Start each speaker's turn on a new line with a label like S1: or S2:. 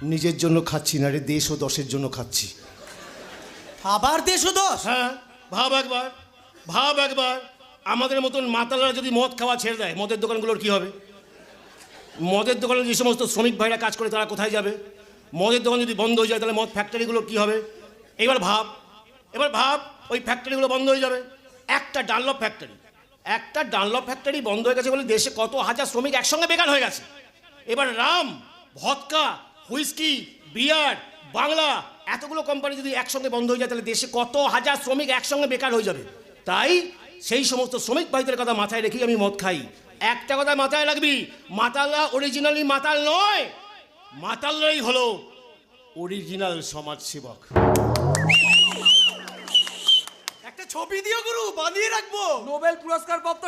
S1: নিজের জন্য খাচ্ছি না রে, দেশ ও দশের জন্য খাচ্ছি।
S2: আবার 110?
S1: হ্যাঁ, ভাব একবার আমাদের মতন মাতালরা যদি মদ খাওয়া ছেড়ে দেয়, মদের দোকানগুলোর কি হবে? মদের দোকানে যে সমস্ত শ্রমিক ভাইরা কাজ করে তারা কোথায় যাবে? মদের দোকান যদি বন্ধ হয়ে যায় তাহলে মদ ফ্যাক্টরিগুলো কি হবে? এবার ভাব ওই ফ্যাক্টরিগুলো বন্ধ হয়ে যাবে। একটা ডানলপ ফ্যাক্টরি বন্ধ হয়ে গেছে বলে দেশে কত হাজার শ্রমিক একসঙ্গে বেকার হয়ে গেছে। এবার রাম, ভদকা, হুইস্কি, বিয়ার, বাংলা এতগুলো কোম্পানি যদি একসঙ্গে বন্ধ হয়ে যায় তাহলে দেশে কত হাজার শ্রমিক একসঙ্গে বেকার হয়ে যাবে। তাই সেই সমস্ত শ্রমিক ভাইদের কথা মাথায় রেখেই আমি মদ খাই। একটা কথা মাথায় রাখবি, মাতালরা অরিজিনালি মাতাল নয়, মাতালরাই হলো অরিজিনাল সমাজসেবক।
S2: একটা ছবি দিও গুরু, বাঁধিয়ে রাখবো।
S3: নোবেল পুরস্কার প্রাপ্ত